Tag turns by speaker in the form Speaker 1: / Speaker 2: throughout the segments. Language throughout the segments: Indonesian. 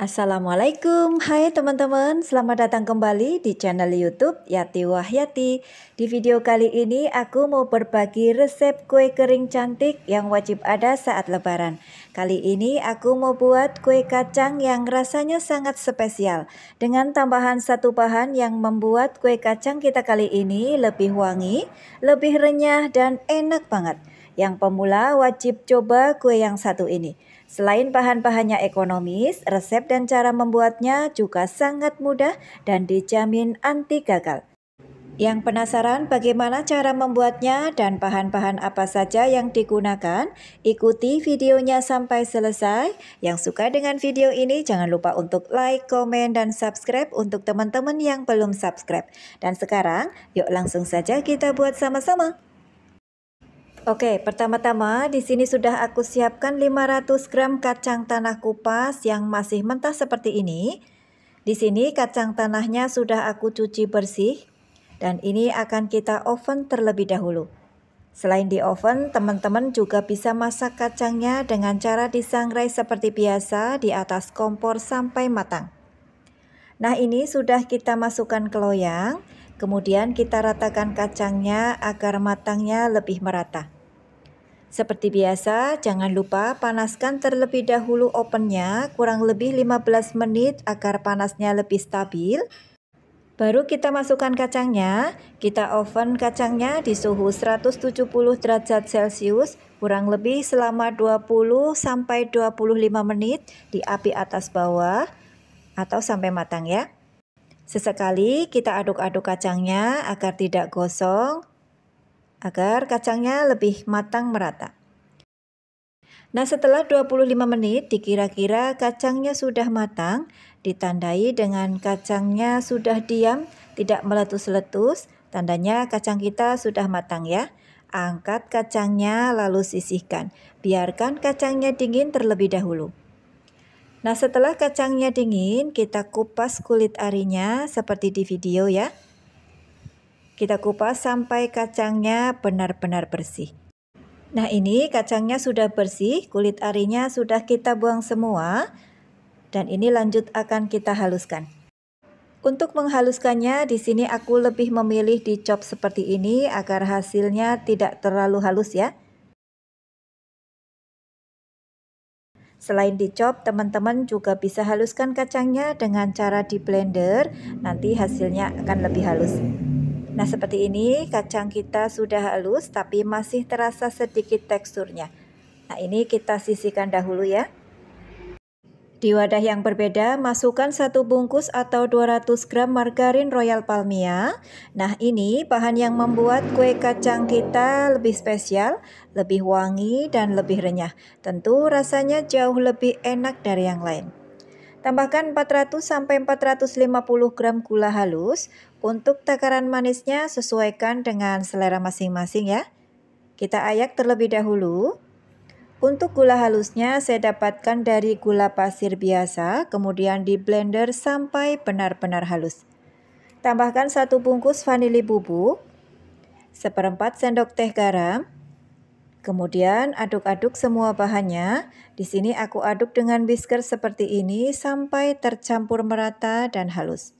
Speaker 1: Assalamualaikum, hai teman-teman, selamat datang kembali di channel YouTube Yati Wahyati. Di video kali ini aku mau berbagi resep kue kering cantik yang wajib ada saat lebaran. Kali ini aku mau buat kue kacang yang rasanya sangat spesial, dengan tambahan satu bahan yang membuat kue kacang kita kali ini lebih wangi, lebih renyah dan enak banget. Yang pemula wajib coba kue yang satu ini. Selain bahan-bahannya ekonomis, resep dan cara membuatnya juga sangat mudah dan dijamin anti gagal. Yang penasaran bagaimana cara membuatnya dan bahan-bahan apa saja yang digunakan? Ikuti videonya sampai selesai. Yang suka dengan video ini jangan lupa untuk like, komen, dan subscribe untuk teman-teman yang belum subscribe. Dan sekarang, yuk langsung saja kita buat sama-sama. Oke, pertama-tama di sini sudah aku siapkan 500 gram kacang tanah kupas yang masih mentah seperti ini. Di sini kacang tanahnya sudah aku cuci bersih dan ini akan kita oven terlebih dahulu. Selain di oven, teman-teman juga bisa masak kacangnya dengan cara disangrai seperti biasa di atas kompor sampai matang. Nah, ini sudah kita masukkan ke loyang, kemudian kita ratakan kacangnya agar matangnya lebih merata. Seperti biasa, jangan lupa panaskan terlebih dahulu ovennya kurang lebih 15 menit agar panasnya lebih stabil. Baru kita masukkan kacangnya, kita oven kacangnya di suhu 170 derajat Celcius kurang lebih selama 20-25 menit di api atas bawah atau sampai matang ya. Sesekali kita aduk-aduk kacangnya agar tidak gosong, agar kacangnya lebih matang merata. Nah, setelah 25 menit dikira-kira kacangnya sudah matang, ditandai dengan kacangnya sudah diam, tidak meletus-letus, tandanya kacang kita sudah matang ya. Angkat kacangnya lalu sisihkan, biarkan kacangnya dingin terlebih dahulu. Nah, setelah kacangnya dingin, kita kupas kulit arinya seperti di video ya. Kita kupas sampai kacangnya benar-benar bersih. Nah, ini kacangnya sudah bersih, kulit arinya sudah kita buang semua. Dan ini lanjut akan kita haluskan. Untuk menghaluskannya, di sini aku lebih memilih dicop seperti ini agar hasilnya tidak terlalu halus ya. Selain dicop, teman-teman juga bisa haluskan kacangnya dengan cara di blender, nanti hasilnya akan lebih halus. Nah, seperti ini kacang kita sudah halus tapi masih terasa sedikit teksturnya. Nah, ini kita sisihkan dahulu ya. Di wadah yang berbeda, masukkan 1 bungkus atau 200 gram margarin Royal Palmia. Nah, ini bahan yang membuat kue kacang kita lebih spesial, lebih wangi, dan lebih renyah. Tentu rasanya jauh lebih enak dari yang lain. Tambahkan 400-450 gram gula halus. Untuk takaran manisnya sesuaikan dengan selera masing-masing ya. Kita ayak terlebih dahulu. Untuk gula halusnya saya dapatkan dari gula pasir biasa, kemudian di blender sampai benar-benar halus. Tambahkan 1 bungkus vanili bubuk, 1/4 sendok teh garam. Kemudian aduk-aduk semua bahannya. Di sini aku aduk dengan whisker seperti ini sampai tercampur merata dan halus.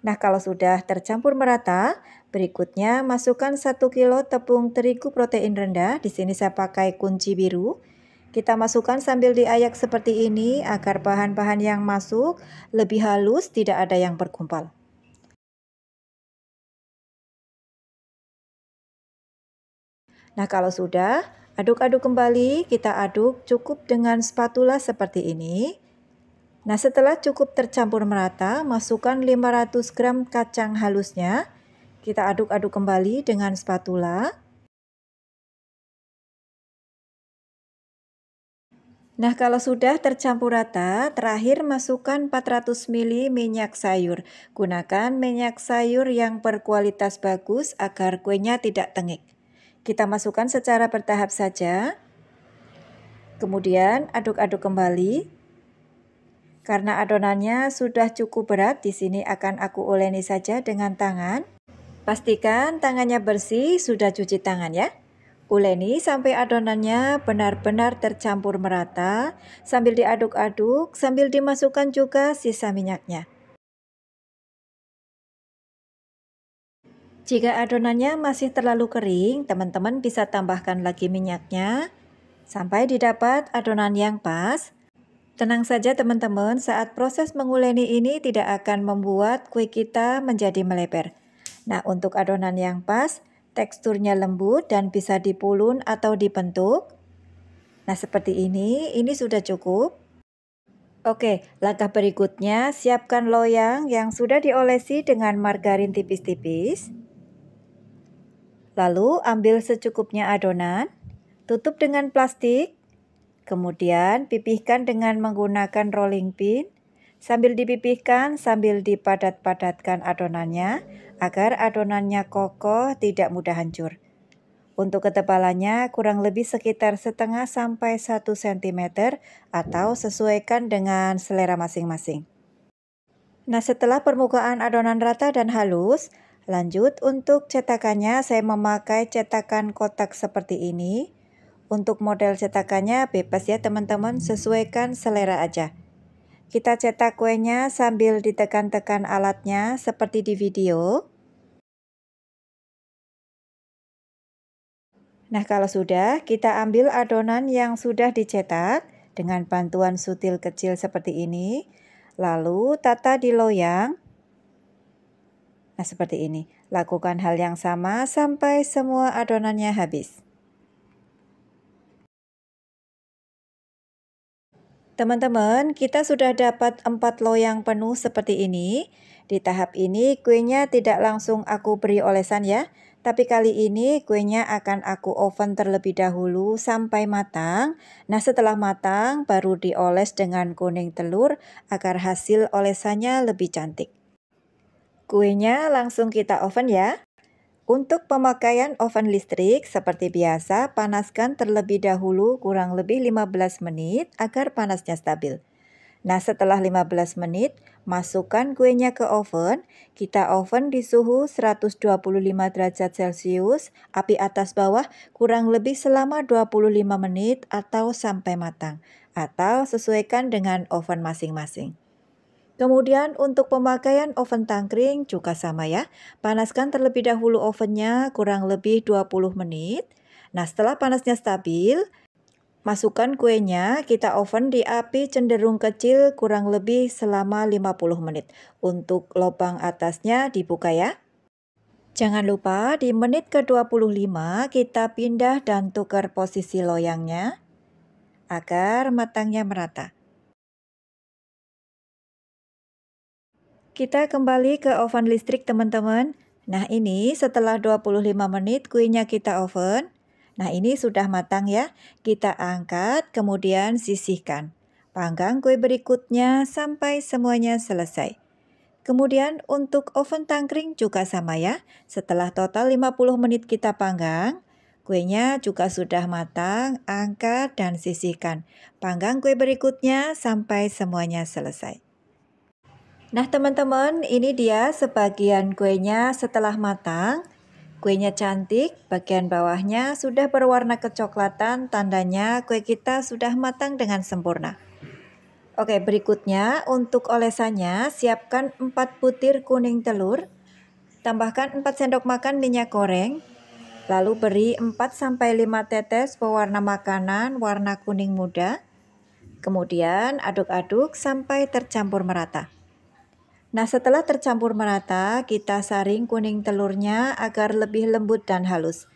Speaker 1: Nah, kalau sudah tercampur merata, berikutnya masukkan 1 kilo tepung terigu protein rendah. Di sini saya pakai kunci biru. Kita masukkan sambil diayak seperti ini agar bahan-bahan yang masuk lebih halus, tidak ada yang bergumpal. Nah, kalau sudah, aduk-aduk kembali, kita aduk cukup dengan spatula seperti ini. Nah, setelah cukup tercampur merata, masukkan 500 gram kacang halusnya. Kita aduk-aduk kembali dengan spatula. Nah, kalau sudah tercampur rata, terakhir masukkan 400 ml minyak sayur. Gunakan minyak sayur yang berkualitas bagus agar kuenya tidak tengik. Kita masukkan secara bertahap saja. Kemudian aduk-aduk kembali. Karena adonannya sudah cukup berat, di sini akan aku uleni saja dengan tangan. Pastikan tangannya bersih, sudah cuci tangan ya. Uleni sampai adonannya benar-benar tercampur merata, sambil diaduk-aduk, sambil dimasukkan juga sisa minyaknya. Jika adonannya masih terlalu kering, teman-teman bisa tambahkan lagi minyaknya sampai didapat adonan yang pas. Tenang saja teman-teman, saat proses menguleni ini tidak akan membuat kue kita menjadi melebar. Nah, untuk adonan yang pas, teksturnya lembut dan bisa dipulun atau dibentuk. Nah, seperti ini sudah cukup. Oke, langkah berikutnya siapkan loyang yang sudah diolesi dengan margarin tipis-tipis. Lalu ambil secukupnya adonan, tutup dengan plastik, kemudian pipihkan dengan menggunakan rolling pin. Sambil dipipihkan, sambil dipadat-padatkan adonannya, agar adonannya kokoh, tidak mudah hancur. Untuk ketebalannya kurang lebih sekitar setengah sampai 1 cm atau sesuaikan dengan selera masing-masing. Nah, setelah permukaan adonan rata dan halus, lanjut untuk cetakannya saya memakai cetakan kotak seperti ini. Untuk model cetakannya bebas ya teman-teman, sesuaikan selera aja. Kita cetak kuenya sambil ditekan-tekan alatnya seperti di video. Nah, kalau sudah, kita ambil adonan yang sudah dicetak dengan bantuan sutil kecil seperti ini. Lalu tata di loyang. Nah, seperti ini. Lakukan hal yang sama sampai semua adonannya habis. Teman-teman, kita sudah dapat 4 loyang penuh seperti ini. Di tahap ini kuenya tidak langsung aku beri olesan ya. Tapi kali ini kuenya akan aku oven terlebih dahulu sampai matang. Nah, setelah matang baru dioles dengan kuning telur agar hasil olesannya lebih cantik. Kuenya langsung kita oven ya. Untuk pemakaian oven listrik, seperti biasa, panaskan terlebih dahulu kurang lebih 15 menit agar panasnya stabil. Nah, setelah 15 menit, masukkan kuenya ke oven. Kita oven di suhu 125 derajat Celcius, api atas bawah kurang lebih selama 25 menit atau sampai matang. Atau sesuaikan dengan oven masing-masing. Kemudian untuk pemakaian oven tangkring juga sama ya. Panaskan terlebih dahulu ovennya kurang lebih 20 menit. Nah, setelah panasnya stabil, masukkan kuenya, kita oven di api cenderung kecil kurang lebih selama 50 menit. Untuk lubang atasnya dibuka ya. Jangan lupa di menit ke-25 kita pindah dan tukar posisi loyangnya agar matangnya merata. Kita kembali ke oven listrik teman-teman. Nah, ini setelah 25 menit kuenya kita oven. Nah, ini sudah matang ya. Kita angkat, kemudian sisihkan. Panggang kue berikutnya sampai semuanya selesai. Kemudian untuk oven tangkring juga sama ya. Setelah total 50 menit kita panggang, kuenya juga sudah matang, angkat dan sisihkan. Panggang kue berikutnya sampai semuanya selesai. Nah teman-teman, ini dia sebagian kuenya setelah matang. Kuenya cantik, bagian bawahnya sudah berwarna kecoklatan, tandanya kue kita sudah matang dengan sempurna. Oke, berikutnya untuk olesannya, siapkan 4 butir kuning telur, tambahkan 4 sendok makan minyak goreng, lalu beri 4-5 tetes pewarna makanan warna kuning muda, kemudian aduk-aduk sampai tercampur merata. Nah, setelah tercampur merata, kita saring kuning telurnya agar lebih lembut dan halus.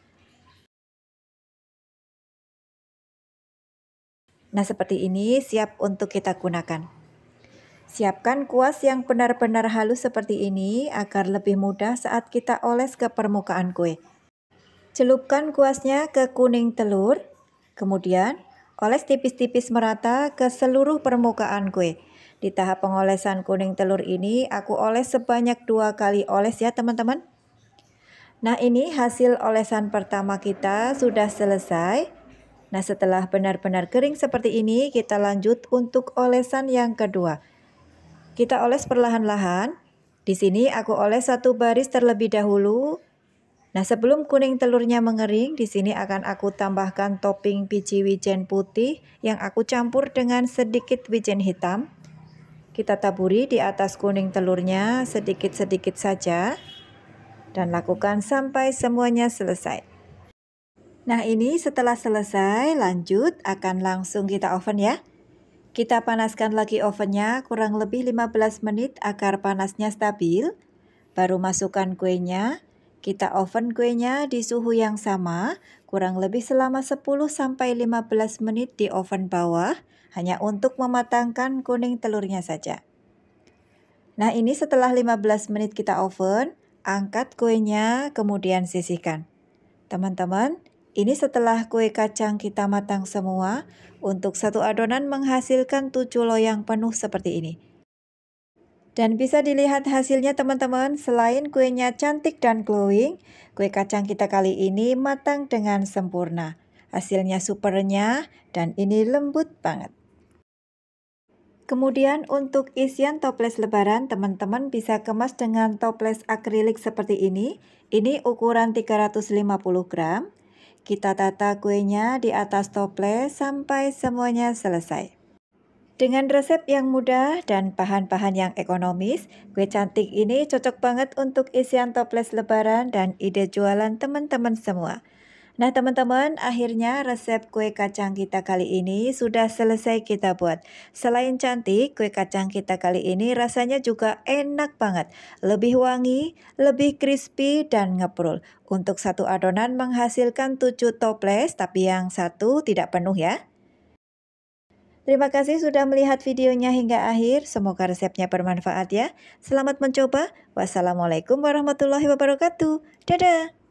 Speaker 1: Nah, seperti ini siap untuk kita gunakan. Siapkan kuas yang benar-benar halus seperti ini agar lebih mudah saat kita oles ke permukaan kue. Celupkan kuasnya ke kuning telur, kemudian oles tipis-tipis merata ke seluruh permukaan kue. Di tahap pengolesan kuning telur ini aku oles sebanyak 2 kali oles ya teman-teman. Nah, ini hasil olesan pertama kita sudah selesai. Nah, setelah benar-benar kering seperti ini, kita lanjut untuk olesan yang kedua. Kita oles perlahan-lahan. Di sini aku oles 1 baris terlebih dahulu. Nah, sebelum kuning telurnya mengering, di sini akan aku tambahkan topping biji wijen putih yang aku campur dengan sedikit wijen hitam. Kita taburi di atas kuning telurnya sedikit-sedikit saja dan lakukan sampai semuanya selesai. Nah, ini setelah selesai, lanjut akan langsung kita oven ya. Kita panaskan lagi ovennya kurang lebih 15 menit agar panasnya stabil. Baru masukkan kuenya. Kita oven kuenya di suhu yang sama, kurang lebih selama 10-15 menit di oven bawah, hanya untuk mematangkan kuning telurnya saja. Nah, ini setelah 15 menit kita oven, angkat kuenya kemudian sisihkan. Teman-teman, ini setelah kue kacang kita matang semua, untuk satu adonan menghasilkan 7 loyang penuh seperti ini. Dan bisa dilihat hasilnya teman-teman, selain kuenya cantik dan glowing, kue kacang kita kali ini matang dengan sempurna. Hasilnya super renyah dan ini lembut banget. Kemudian untuk isian toples lebaran, teman-teman bisa kemas dengan toples akrilik seperti ini. Ini ukuran 350 gram. Kita tata kuenya di atas toples sampai semuanya selesai. Dengan resep yang mudah dan bahan-bahan yang ekonomis, kue cantik ini cocok banget untuk isian toples lebaran dan ide jualan teman-teman semua. Nah teman-teman, akhirnya resep kue kacang kita kali ini sudah selesai kita buat. Selain cantik, kue kacang kita kali ini rasanya juga enak banget. Lebih wangi, lebih crispy dan ngeprul. Untuk satu adonan menghasilkan 7 toples, tapi yang satu tidak penuh ya. Terima kasih sudah melihat videonya hingga akhir. Semoga resepnya bermanfaat ya. Selamat mencoba. Wassalamualaikum warahmatullahi wabarakatuh. Dadah.